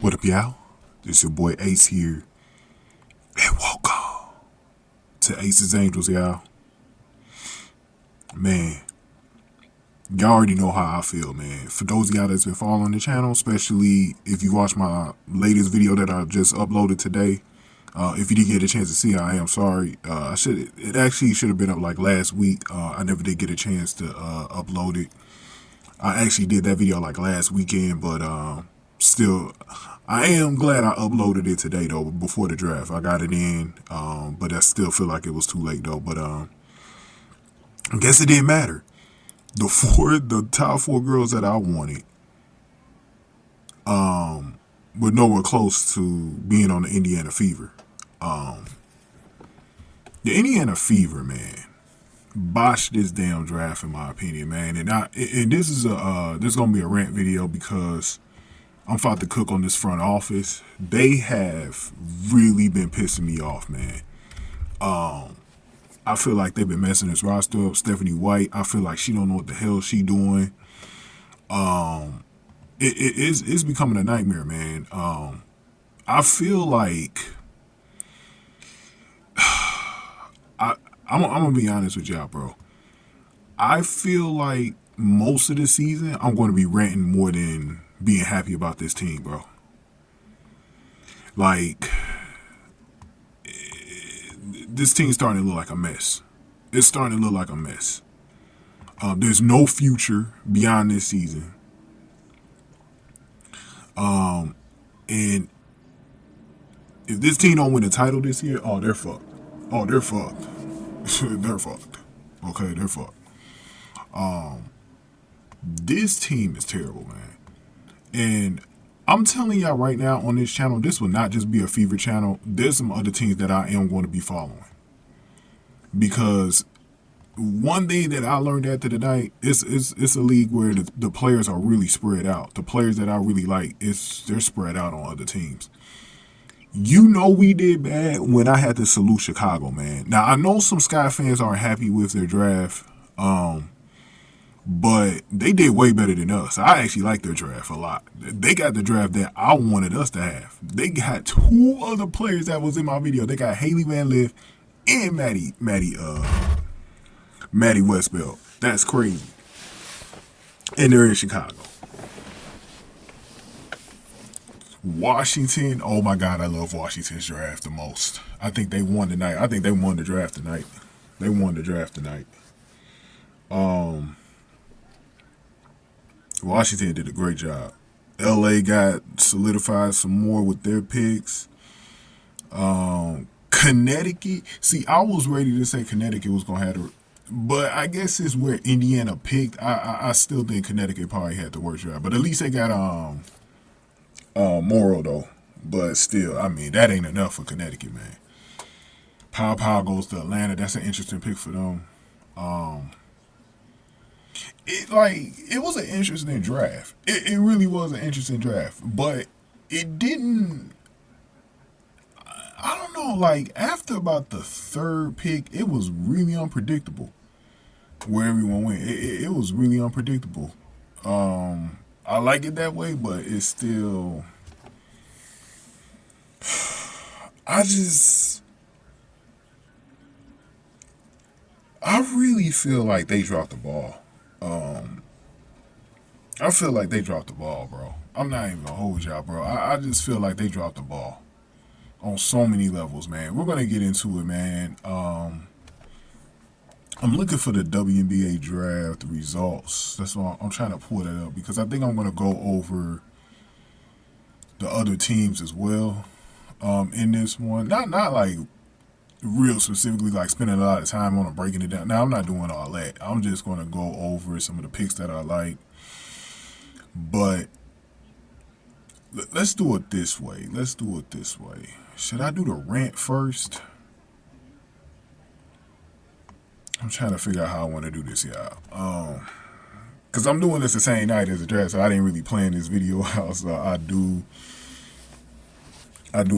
What up, y'all? This your boy Ace here. And welcome to Ace's Angels, y'all. Man, y'all already know how I feel, man. For those of y'all that's been following the channel, especially if you watched my latest video that I just uploaded today, if you didn't get a chance to see it, I am sorry. It actually should have been up like last week. I never did get a chance to upload it. I actually did that video like last weekend, but still, I am glad I uploaded it today though, before the draft. I got it in, but I still feel like it was too late though. But I guess it didn't matter. The top four girls that I wanted, were nowhere close to being on the Indiana Fever. The Indiana Fever, man, botched this damn draft in my opinion, man. And this is gonna be a rant video because I'm about to cook on this front office. They have really been pissing me off, man. I feel like they've been messing this roster up. Stephanie White, I feel like she don't know what the hell she doing. It's becoming a nightmare, man. I feel like I'm gonna be honest with y'all, bro. I feel like most of the season I'm going to be ranting more than being happy about this team, bro. Like, this team's starting to look like a mess. It's starting to look like a mess. There's no future beyond this season. And if this team don't win a title this year, oh, they're fucked. Oh, they're fucked. They're fucked. Okay, they're fucked. This team is terrible, man. And I'm telling y'all right now on this channel, this will not just be a Fever channel. There's some other teams that I am going to be following. Because one thing that I learned after the night, it's a league where the players are really spread out. The players that I really like, they're spread out on other teams. You know we did bad when I had to salute Chicago, man. Now, I know some Sky fans aren't happy with their draft, but they did way better than us. I actually like their draft a lot. They got the draft that I wanted us to have. They got two other players that was in my video. They got Hailey Lith and Maddy Westbeld. That's crazy. And they're in Chicago. Washington, oh my God, I love Washington's draft the most. I think they won tonight. I think they won the draft tonight. They won the draft tonight. Washington did a great job. LA got solidified some more with their picks. Connecticut, see, I was ready to say Connecticut was going to have to, but I guess it's where Indiana picked. I still think Connecticut probably had the worst draft, but at least they got Morrow though. But still, I mean, that ain't enough for Connecticut, man. Pow goes to Atlanta. That's an interesting pick for them. It was an interesting draft. It really was an interesting draft, but it didn't. I don't know. Like after about the third pick, it was really unpredictable where everyone went. It was really unpredictable. I like it that way, but it's still. I really feel like they dropped the ball. I feel like they dropped the ball, bro. I'm not even gonna hold y'all, bro. I just feel like they dropped the ball on so many levels, man. We're gonna get into it, man. I'm looking for the WNBA draft results. That's why I'm trying to pull that up because I think I'm gonna go over the other teams as well. In this one, not like real specifically like spending a lot of time on it, breaking it down. Now I'm not doing all that. I'm just gonna go over some of the picks that I like. But let's do it this way. Should I do the rant first? I'm trying to figure out how I want to do this, y'all. Because I'm doing this the same night as the draft, so I didn't really plan this video out. So I do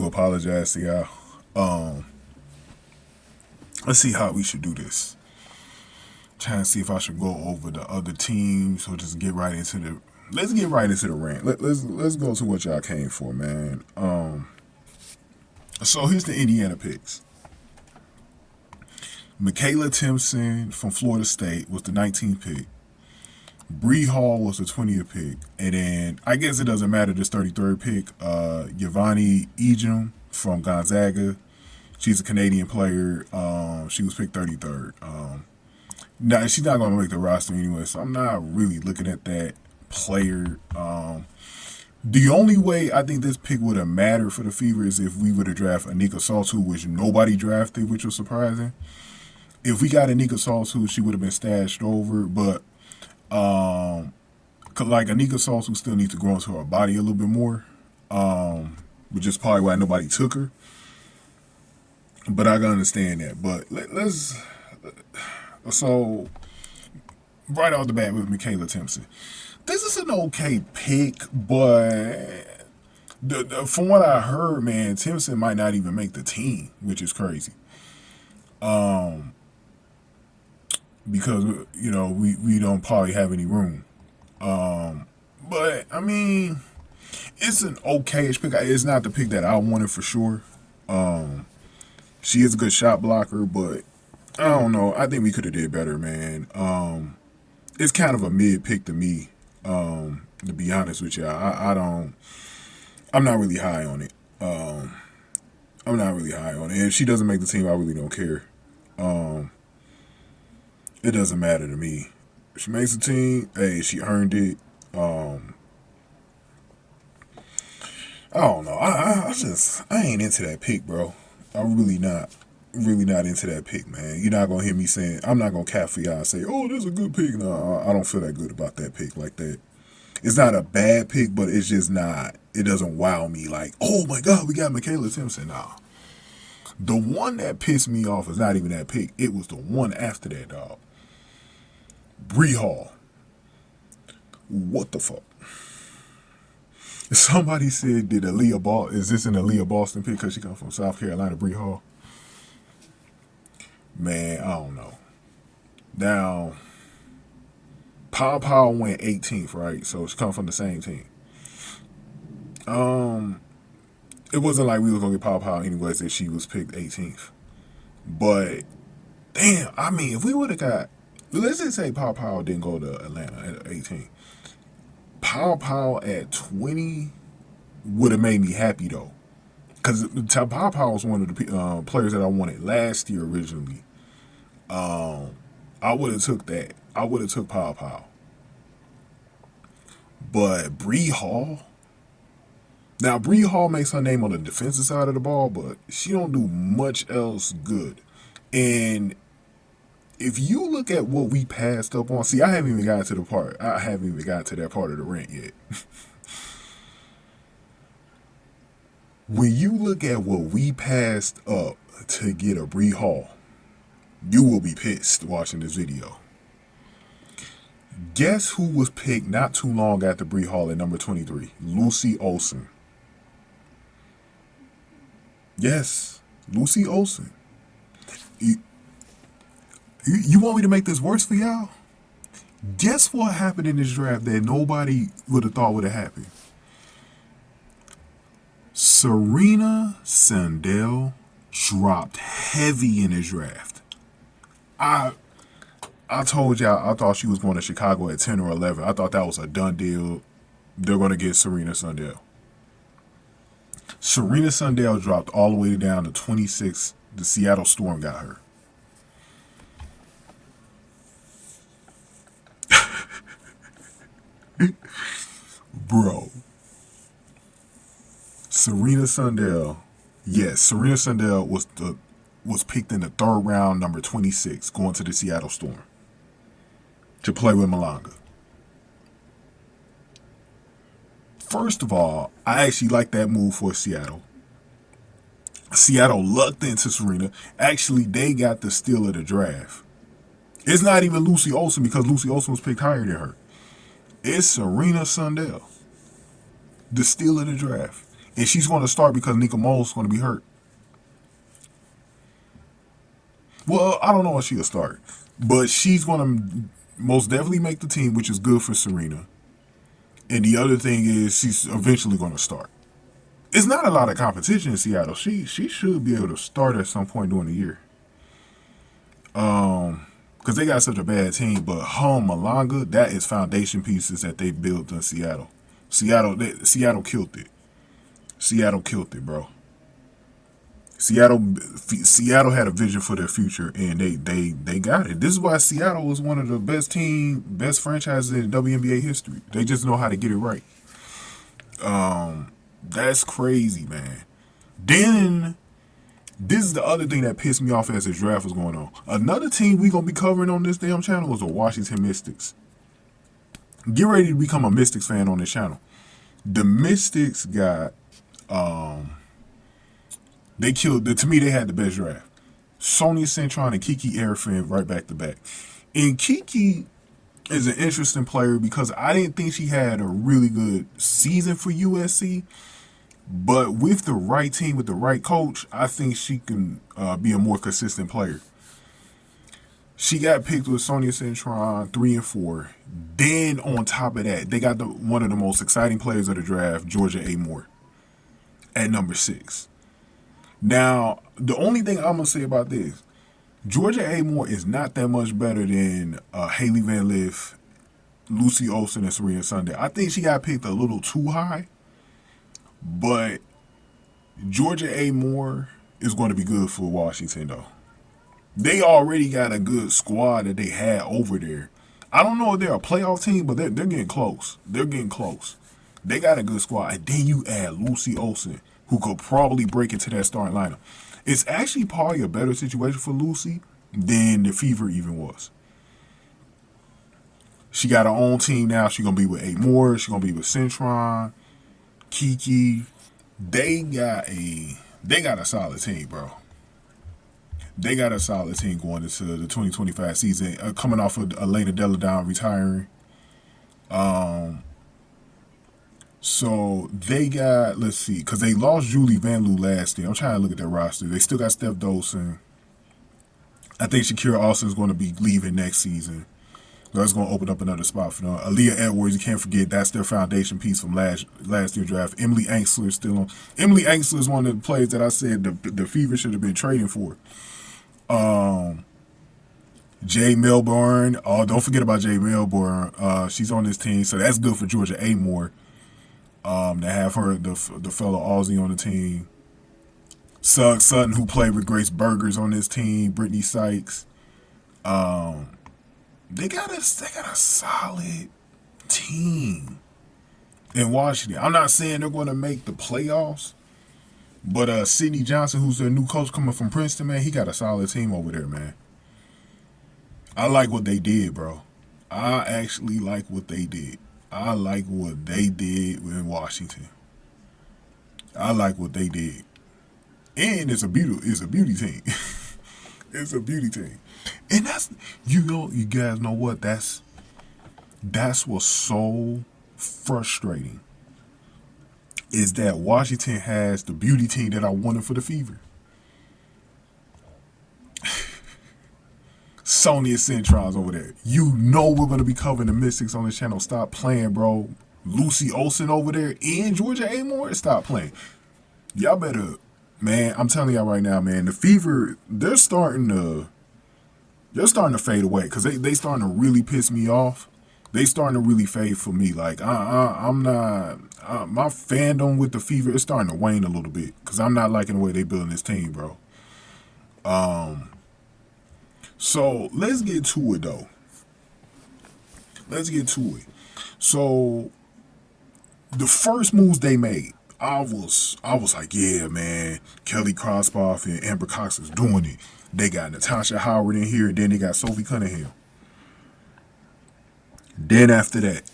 apologize to y'all. Let's see how we should do this. Trying to see if I should go over the other teams or just get right into the let's get right into the rant. Let's go to what y'all came for, man. So here's the Indiana picks. Michaela Timpson from Florida State was the 19th pick. Bree Hall was the 20th pick. And then, I guess it doesn't matter, this 33rd pick, Yvonne Ejim from Gonzaga. She's a Canadian player. She was picked 33rd. Now, she's not going to make the roster anyway, so I'm not really looking at that player. The only way I think this pick would have mattered for the Fever is if we would have drafted Anika Saltu, which nobody drafted, which was surprising. If we got Anika Saltu, she would have been stashed over, but like Anika Saltu still needs to grow into her body a little bit more, which is probably why nobody took her. But I can understand that. But let's so right off the bat with Michaela Timpson. This is an okay pick, but from what I heard, man, Timpson might not even make the team, which is crazy. Because, you know, we don't probably have any room. But, I mean, it's an okay-ish pick. It's not the pick that I wanted for sure. She is a good shot blocker, but I don't know. I think we could have did better, man. It's kind of a mid pick to me. To be honest with you, I'm not really high on it. I'm not really high on it. If she doesn't make the team, I really don't care. It doesn't matter to me. If she makes the team, hey, she earned it. I don't know. I ain't into that pick, bro. I'm really not into that pick, man. You're not gonna hear me saying, I'm not gonna cap for y'all and say, oh, this is a good pick. No, I don't feel that good about that pick like that. It's not a bad pick, but it's just not, it doesn't wow me like, oh my God, we got Michaela Timpson. Nah. The one that pissed me off is not even that pick. It was the one after that, dog. Bree Hall. What the fuck? Somebody said, is this an Aaliyah Boston pick because she comes from South Carolina, Bree Hall? Man, I don't know. Now, Pow went 18th, right? So she come from the same team. It wasn't like we were gonna get Pow anyways if she was picked 18th. But damn, I mean, if we would have got, let's just say Pow didn't go to Atlanta at 18. Pow at 20 would have made me happy though, because Pow was one of the players that I wanted last year originally. I would have took that. I would have took Pow. But Bree Hall. Now Bree Hall makes her name on the defensive side of the ball, but she don't do much else good. And if you look at what we passed up on, see, I haven't even got to that part of the rant yet. When you look at what we passed up to get a Bree Hall, you will be pissed watching this video. Guess who was picked not too long after Bree Hall at number 23? Lucy Olsen. Yes, Lucy Olsen. You want me to make this worse for y'all? Guess what happened in this draft that nobody would have thought would have happened? Serena Sundell dropped heavy in this draft. I told y'all I thought she was going to Chicago at 10 or 11. I thought that was a done deal. They're going to get Serena Sundell. Serena Sundell dropped all the way down to 26. The Seattle Storm got her. Bro. Serena Sundell. Yes, Serena Sundell was picked in the third round, number 26, going to the Seattle Storm to play with Malanga. First of all, I actually like that move for Seattle. Seattle lucked into Serena. Actually, they got the steal of the draft. It's not even Lucy Olsen because Lucy Olsen was picked higher than her. It's Serena Sundell, the steal of the draft. And she's going to start because Nika Moll's going to be hurt. Well, I don't know if she'll start. But she's going to most definitely make the team, which is good for Serena. And the other thing is she's eventually going to start. It's not a lot of competition in Seattle. She should be able to start at some point during the year. Because they got such a bad team. But Malanga, that is foundation pieces that they built in Seattle. Seattle killed it. Seattle killed it, bro. Seattle had a vision for their future, and they got it. This is why Seattle was one of the best franchises in WNBA history. They just know how to get it right. That's crazy, man. Then this is the other thing that pissed me off as the draft was going on. Another team we gonna be covering on this damn channel was the Washington Mystics. Get ready to become a Mystics fan on this channel. The Mystics got to me they had the best draft. Sonia Cintron and Kiki Arifin right back to back. And Kiki is an interesting player because I didn't think she had a really good season for USC. But with the right team, with the right coach, I think she can be a more consistent player. She got picked with Sonia Cintron 3 and 4. Then on top of that, they got one of the most exciting players of the draft, Georgia A. Moore, at number 6. Now, the only thing I'm going to say about this, Georgia A. Moore is not that much better than Hailey Van Lith, Lucy Olsen, and Serena Sundell. I think she got picked a little too high. But Georgia A. Moore is going to be good for Washington, though. They already got a good squad that they had over there. I don't know if they're a playoff team, but they're getting close. They're getting close. They got a good squad. And then you add Lucy Olsen, who could probably break into that starting lineup. It's actually probably a better situation for Lucy than the Fever even was. She got her own team now. She's going to be with A. Moore. She's going to be with Cintron. Kiki, they got a solid team, bro. They got a solid team going into the 2025 season, coming off of Elena Deladon retiring. So they got, let's see, because they lost Julie Van Loo last year. I'm trying to look at their roster. They still got Steph Dolson. I think Shakira Austin is going to be leaving next season. That's going to open up another spot for them. Aaliyah Edwards, you can't forget, that's their foundation piece from last year's draft. Emily Angsler is still on. Emily Angsler is one of the players that I said the Fever should have been trading for. Jay Melbourne. Oh, don't forget about Jay Melbourne. She's on this team, so that's good for Georgia A. Moore. To have her, the fellow Aussie on the team. Sugg Sutton, who played with Grace Berger's on this team. Brittany Sykes. They got a solid team in Washington. I'm not saying they're going to make the playoffs, but Sidney Johnson, who's their new coach coming from Princeton, man, he got a solid team over there, man. I like what they did, bro. I actually like what they did. I like what they did in Washington. I like what they did. And it's a beauty team. It's a beauty team. And that's, you guys know what? That's what's so frustrating. Is that Washington has the beauty team that I wanted for the Fever. Sonia Cintron's over there. You know we're going to be covering the Mystics on this channel. Stop playing, bro. Lucy Olsen over there and Georgia A. Moore, stop playing. Y'all better, man, I'm telling y'all right now, man, the Fever, they're starting to fade away because they starting to really piss me off. They starting to really fade for me. Like, I'm not, my fandom with the Fever is starting to wane a little bit because I'm not liking the way they building this team, bro. So let's get to it, though. Let's get to it. So the first moves they made, I was like, yeah, man, Kelly Krauskopf and Amber Cox is doing it. They got Natasha Howard in here, and then they got Sophie Cunningham. Then after that,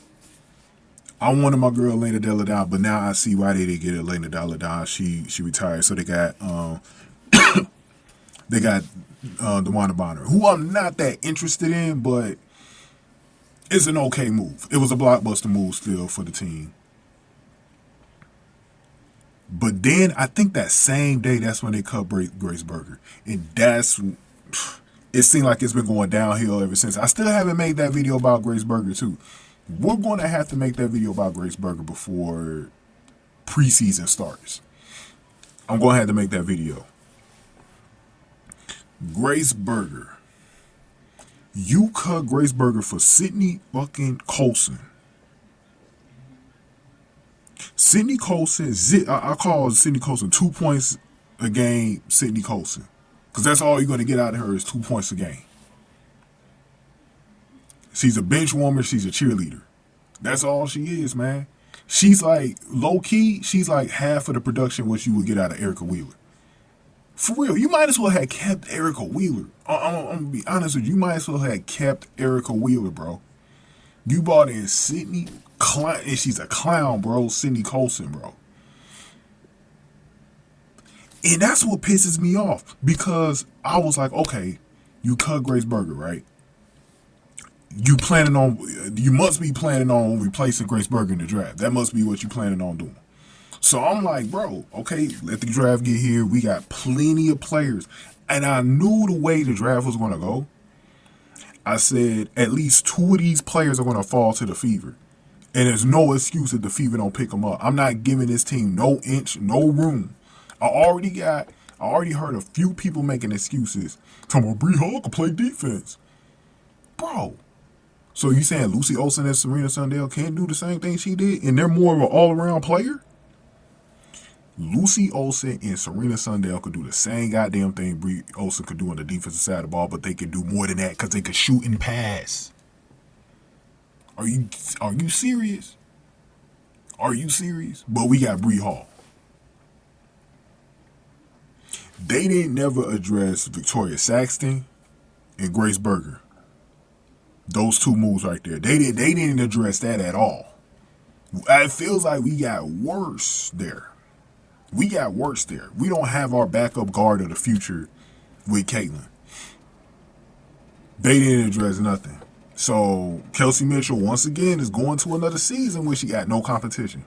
I wanted my girl Elena Deladon, but now I see why they didn't get Elena Deladon. She retired, so they got DeWanna Bonner, who I'm not that interested in, but it's an okay move. It was a blockbuster move still for the team. But then I think that same day, that's when they cut Grace Berger. And it seemed like it's been going downhill ever since. I still haven't made that video about Grace Berger too. We're going to have to make that video about Grace Berger before preseason starts. I'm going to have to make that video. Grace Berger. You cut Grace Berger for Sydney fucking Colson. Sydney Colson, I call Sydney Colson 2 points a game, Sydney Colson. Because that's all you're going to get out of her is 2 points a game. She's a bench warmer, she's a cheerleader. That's all she is, man. She's like, low key, she's like half of the production what you would get out of Erica Wheeler. For real, you might as well have kept Erica Wheeler. I'm going to be honest with you, you might as well have kept Erica Wheeler, bro. You brought in Sydney, and she's a clown, bro, Sydney Colson, bro. And that's what pisses me off, because I was like, okay, you cut Grace Berger, right? You must be planning on replacing Grace Berger in the draft. That must be what you planning on doing. So I'm like, bro, okay, let the draft get here. We got plenty of players. And I knew the way the draft was going to go. I said, at least 2 of these players are going to fall to the Fever. And there's no excuse if the Fever don't pick them up. I'm not giving this team no inch, no room. I already heard a few people making excuses. Talking about Bree Hall can play defense. Bro. So you saying Lucy Olsen and Serena Sundell can't do the same thing she did? And they're more of an all-around player? Lucy Olsen and Serena Sundell could do the same goddamn thing Bree Olsen could do on the defensive side of the ball, but they could do more than that because they could shoot and pass. Are you serious? Are you serious? But we got Bree Hall. They didn't never address Victoria Saxton and Grace Berger. Those 2 moves right there. They didn't address that at all. It feels like we got worse there. We don't have our backup guard of the future with Caitlin. They didn't address nothing. So Kelsey Mitchell once again is going to another season where she got no competition.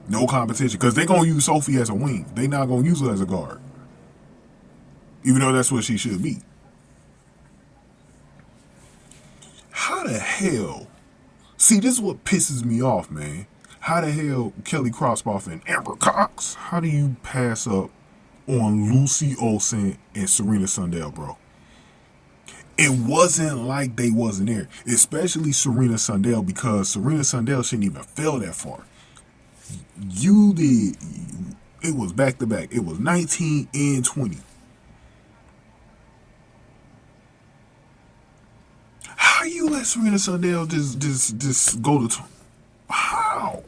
No competition. Because they're going to use Sophie as a wing. They're not going to use her as a guard. Even though that's what she should be. How the hell? See, this is what pisses me off, man. How the hell Kelly Krauskopf and Amber Cox, how do you pass up on Lucy Olsen and Serena Sundell, bro? It wasn't like they wasn't there. Especially Serena Sundell, because Serena Sundell shouldn't even fell that far. You did. It was back-to-back. It was 19 and 20. How you let Serena Sundell just go to... How?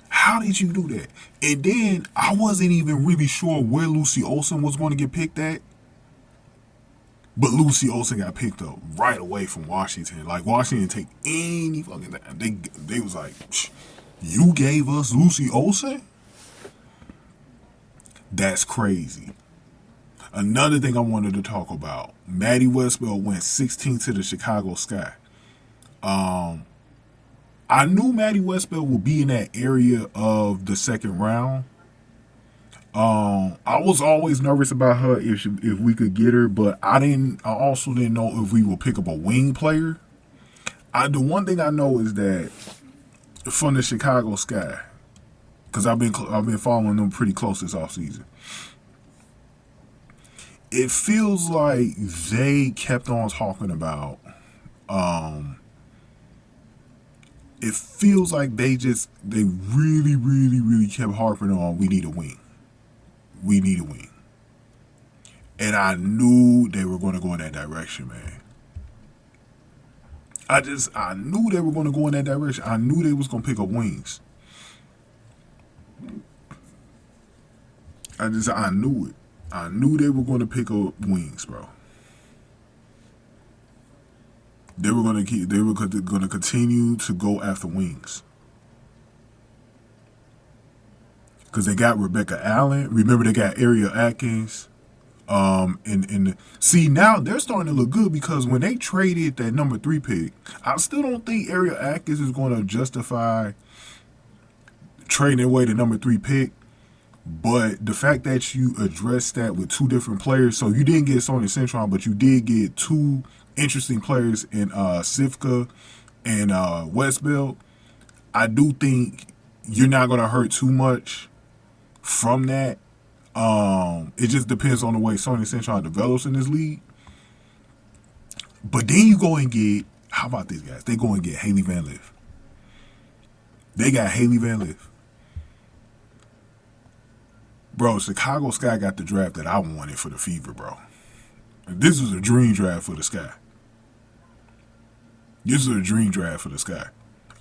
How did you do that? And then I wasn't even really sure where Lucy Olsen was going to get picked at. But Lucy Olsen got picked up right away from Washington. Like, Washington didn't take any fucking... They was like, you gave us Lucy Olsen? That's crazy. Another thing I wanted to talk about. Maddy Westbeld went 16 to the Chicago Sky. I knew Maddy Westbeld would be in that area of the second round. I was always nervous about her if we could get her, but I also didn't know if we would pick up a wing player. The one thing I know is that from the Chicago Sky, because I've been following them pretty close this offseason. It feels like they kept on talking about, it feels like they really, really, really kept harping on, we need a wing. We need a wing. And I knew they were going to go in that direction, man. I knew they were going to go in that direction. I knew they was going to pick up wings. I knew it. I knew they were going to pick up wings, bro. They were going to continue to go after wings. Because they got Rebecca Allen. Remember, they got Ariel Atkins. See, now they're starting to look good, because when they traded that number 3 pick, I still don't think Ariel Atkins is going to justify trading away the number 3 pick But the fact that you addressed that with two different players, so you didn't get Sonya Centron, but you did get two interesting players in Sivka and Westbeld. I do think you're not going to hurt too much from that. It just depends on the way Sonya Centron develops in this league. But then you go and get, how about these guys? They go and get Hailey Van Lith. They got Hailey Van Lith. Bro, Chicago Sky got the draft that I wanted for the Fever, bro. This was a dream draft for the Sky. This is a dream draft for the Sky.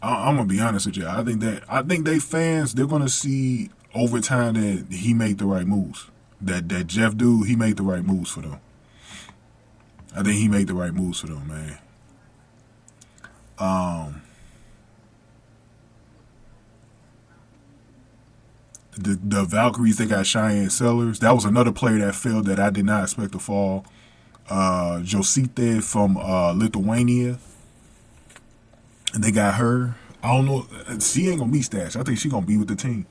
I'm gonna be honest with you. I think they fans, they're gonna see over time that he made the right moves. That Jeff dude, he made the right moves for them. I think he made the right moves for them, man. The Valkyries, they got Cheyenne Sellers. That was another player that fell that I did not expect to fall. Josite from Lithuania. And they got her. I don't know. She ain't going to be stashed. I think she's going to be with the team.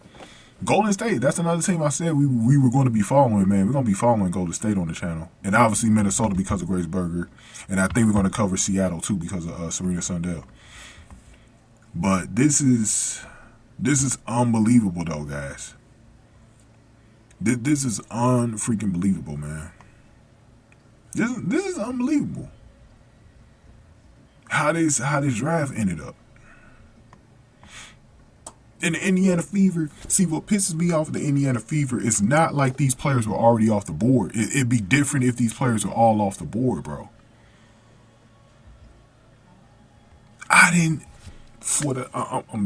Golden State, that's another team I said we were going to be following, man. We're going to be following Golden State on the channel. And obviously Minnesota because of Grace Berger. And I think we're going to cover Seattle, too, because of Serena Sundell. But this is unbelievable, though, guys. This is unfreaking believable, man. This is unbelievable. How this draft ended up. In the Indiana Fever, see what pisses me off with the Indiana Fever is not like these players were already off the board. It'd be different if these players were all off the board, bro. I'm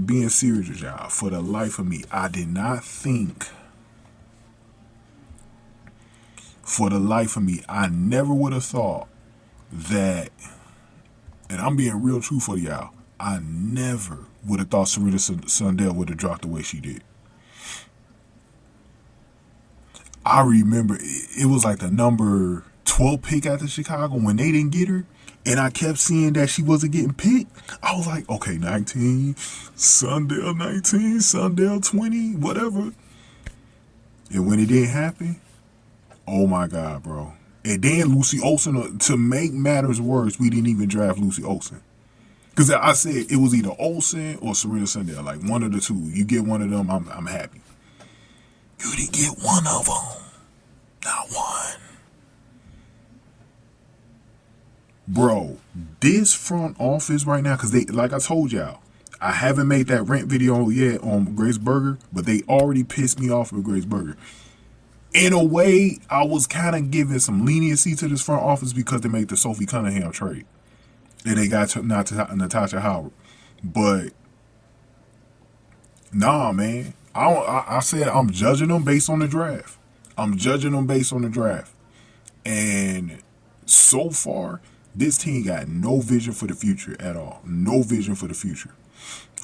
being serious with y'all. For the life of me, I did not think. For the life of me, I never would have thought that, and I'm being real truthful to y'all, I never would have thought Serena Sundell would have dropped the way she did. I remember it was like the number 12 pick after Chicago when they didn't get her, and I kept seeing that she wasn't getting picked. I was like, okay, 19, Sundell 19, Sundell 20, whatever. And when it didn't happen, oh my God, bro. And then Lucy Olsen, to make matters worse, we didn't even draft Lucy Olsen. Because I said it was either Olsen or Serena Sundell, like one of the two. You get one of them, I'm happy. You didn't get one of them. Not one. Bro, this front office right now, because they, like I told y'all, I haven't made that rant video yet on Grace Berger, but they already pissed me off with Grace Berger. In a way, I was kind of giving some leniency to this front office because they made the Sophie Cunningham trade. And they got Natasha Howard. But, nah, man. I said I'm judging them based on the draft. I'm judging them based on the draft. And so far, this team got no vision for the future at all. No vision for the future.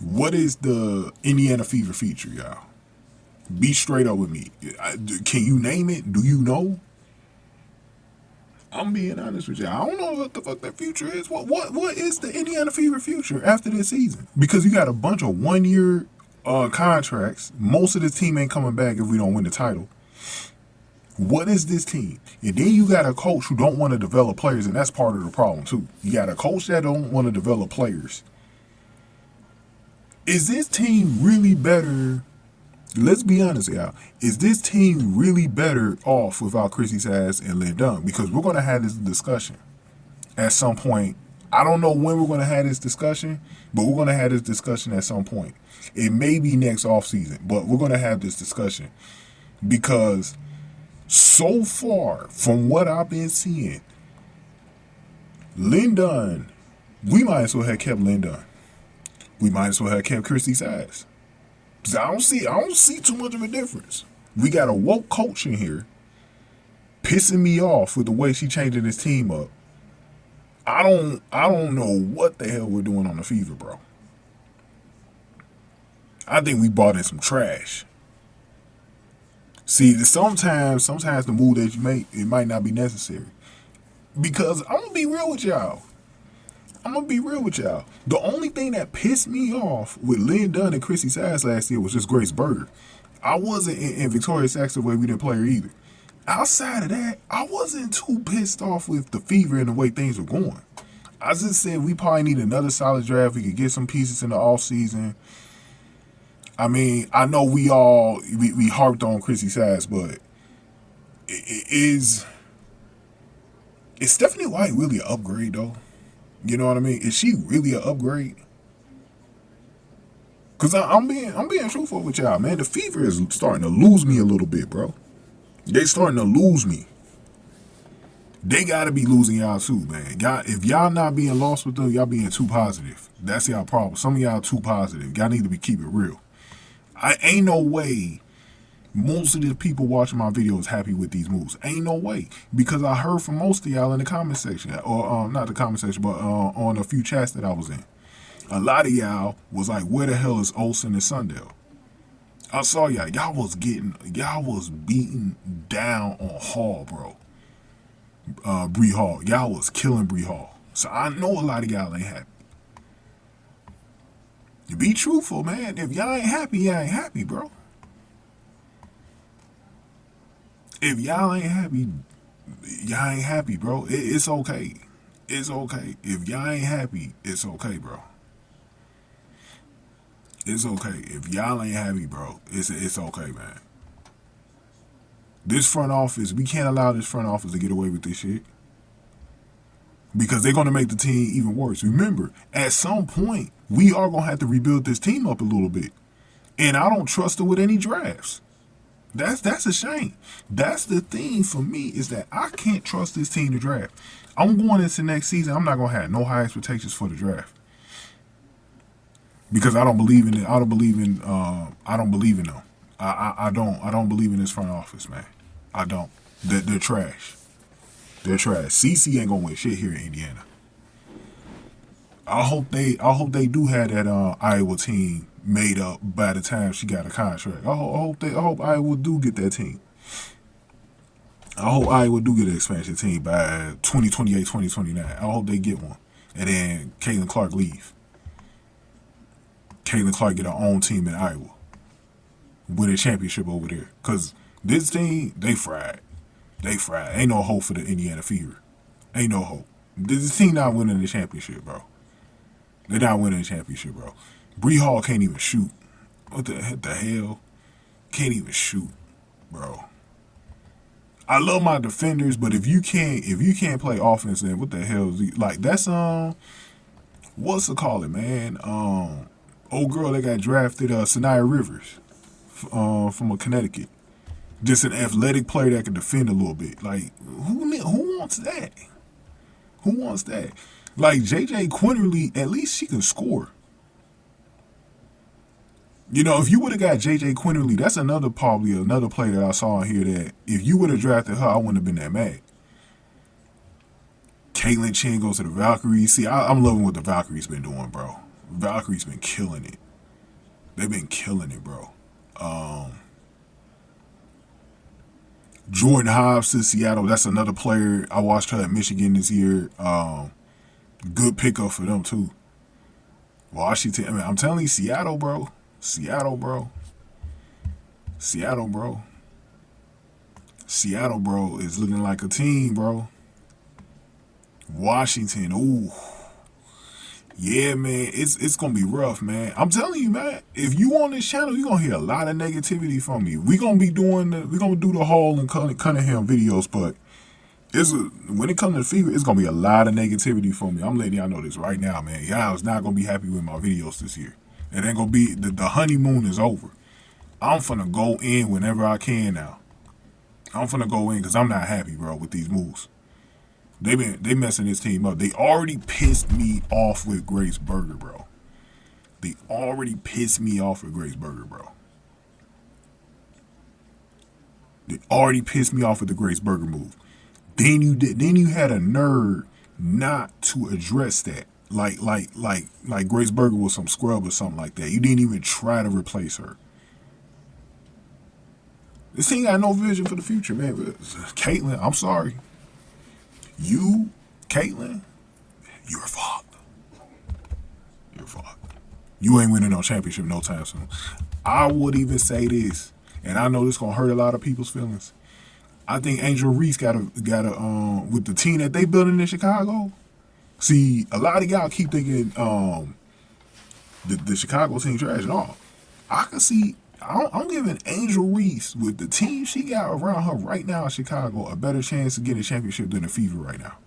What is the Indiana Fever feature, y'all? Be straight up with me. Can you name it? Do you know? I'm being honest with you. I don't know what the fuck that future is. What is the Indiana Fever future after this season? Because you got a bunch of 1-year contracts. Most of the team ain't coming back if we don't win the title. What is this team? And then you got a coach who don't want to develop players, and that's part of the problem too. You got a coach that don't want to develop players. Is this team really better? Let's be honest, y'all. Is this team really better off without Chrissy Sass and Lynn Dunn? Because we're going to have this discussion at some point. I don't know when we're going to have this discussion, but we're going to have this discussion at some point. It may be next offseason, but we're going to have this discussion. Because so far, from what I've been seeing, Lynn Dunn, we might as well have kept Lynn Dunn. We might as well have kept Chrissy Sass. I don't see too much of a difference. We got a woke coach in here pissing me off with the way she changing this team up. I don't know what the hell we're doing on the Fever, bro. I think we bought in some trash. See, sometimes the move that you make, it might not be necessary. Because I'm gonna be real with y'all. The only thing that pissed me off with Lynn Dunn and Chrissy Sass last year was just Grace Berger. I wasn't in Victoria Saxon way we didn't play her either. Outside of that, I wasn't too pissed off with the Fever and the way things were going. I just said we probably need another solid draft. We could get some pieces in the offseason. I mean, I know we harped on Chrissy Sass, but is Stephanie White really an upgrade though? You know what I mean? Is she really an upgrade? Cause I'm being truthful with y'all, man. The Fever is starting to lose me a little bit, bro. They starting to lose me. They gotta be losing y'all too, man. Y'all, if y'all not being lost with them, y'all being too positive. That's y'all problem. Some of y'all too positive. Y'all need to keep it real. I ain't no way most of the people watching my videos happy with these moves. Ain't no way. Because I heard from most of y'all in the comment section, or not the comment section, but on a few chats that I was in. A lot of y'all was like, where the hell is Olsen and Sundell? I saw y'all. Y'all was beating down on Hall, bro. Bree Hall. Y'all was killing Bree Hall. So I know a lot of y'all ain't happy. To be truthful, man. If y'all ain't happy, y'all ain't happy, bro. If y'all ain't happy, y'all ain't happy, bro. It's okay. It's okay. If y'all ain't happy, it's okay, bro. It's okay. If y'all ain't happy, bro, it's okay, man. This front office, we can't allow this front office to get away with this shit. Because they're going to make the team even worse. Remember, at some point, we are going to have to rebuild this team up a little bit. And I don't trust it with any drafts. That's a shame. That's the thing for me, is that I can't trust this team to draft. I'm going into next season, I'm not going to have no high expectations for the draft. Because I don't believe in it. I don't believe in them. I don't believe in this front office, man. I don't. They're trash. They're trash. CC ain't gonna win shit here in Indiana. I hope they do have that Iowa team made up by the time she got a contract. I hope Iowa do get that team. I hope Iowa do get an expansion team by 2028, 2029. I hope they get one. And then Caitlin Clark leave. Caitlin Clark get her own team in Iowa. Win a championship over there. Because this team, they fried. They fried. Ain't no hope for the Indiana Fever. Ain't no hope. This team not winning the championship, bro. They're not winning the championship, bro. Bree Hall can't even shoot. What the hell? Can't even shoot, bro. I love my defenders, but if you can't play offense, then what the hell is like? That's what's it call it, man? Old girl that got drafted, Sanaya Rivers, from Connecticut. Just an athletic player that can defend a little bit. Like, who wants that? Who wants that? Like, JJ Quinterly, at least she can score. You know, if you would have got JJ Quinterly, that's probably another player that I saw in here that if you would have drafted her, I wouldn't have been that mad. Caitlin Chen goes to the Valkyries. See, I'm loving what the Valkyries been doing, bro. Valkyries been killing it. They've been killing it, bro. Jordan Hobbs to Seattle. That's another player. I watched her at Michigan this year. Good pickup for them too. Washington. I mean, I'm telling you, Seattle, bro. Seattle, bro, is looking like a team, bro. Washington, ooh. Yeah, man, it's gonna be rough, man. I'm telling you, man. If you on this channel, you're gonna hear a lot of negativity from me. We're gonna do the Hall and Cunningham videos, but when it comes to the Fever, it's gonna be a lot of negativity from me. I'm letting y'all know this right now, man. Y'all is not gonna be happy with my videos this year. It ain't gonna be the honeymoon is over. I'm finna go in whenever I can now. I'm finna go in because I'm not happy, bro, with these moves. They messing this team up. They already pissed me off with Grace Berger, bro. They already pissed me off with Grace Berger, bro. They already pissed me off with the Grace Berger move. Then you had a nerve not to address that. Like Grace Berger was some scrub or something like that. You didn't even try to replace her. This team got no vision for the future, man. Caitlin, I'm sorry. Caitlin, you're fucked. You're fucked. You ain't winning no championship no time soon. I would even say this. and I know this gonna hurt a lot of people's feelings. I think Angel Reese gotta with the team that they building in Chicago. See, a lot of y'all keep thinking the Chicago team trash. No, I can see. I'm giving Angel Reese with the team she got around her right now in Chicago a better chance to get a championship than the Fever right now.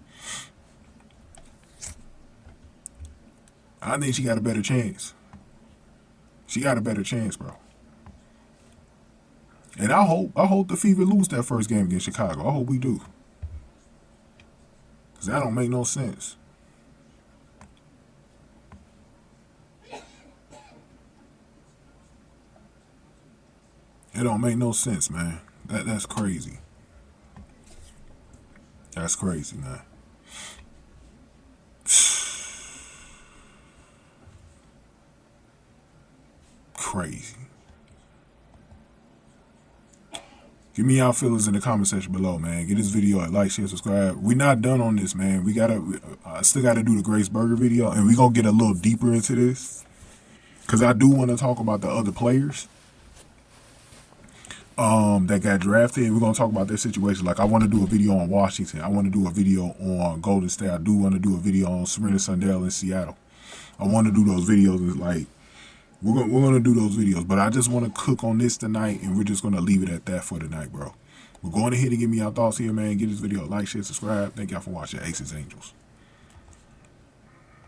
I think she got a better chance. She got a better chance, bro. And I hope the Fever lose that first game against Chicago. I hope we do. Because that don't make no sense. It don't make no sense, man. That's crazy. That's crazy, man. Crazy. Give me y'all feelings in the comment section below, man. Get this video a like, share, subscribe. We're not done on this, man. I still gotta do the Grace Berger video, and we're gonna get a little deeper into this. Cause I do want to talk about the other players that got drafted. We're gonna talk about their situation. Like, I want to do a video on Washington. I want to do a video on Golden State. I do want to do a video on Serena Sundell in Seattle. I want to do those videos. And like, we're gonna do those videos. But I just want to cook on this tonight, and we're just gonna leave it at that for tonight, bro. We're going ahead and give me your thoughts here, man. Give this video a like, share, subscribe. Thank y'all for watching Aces Angels.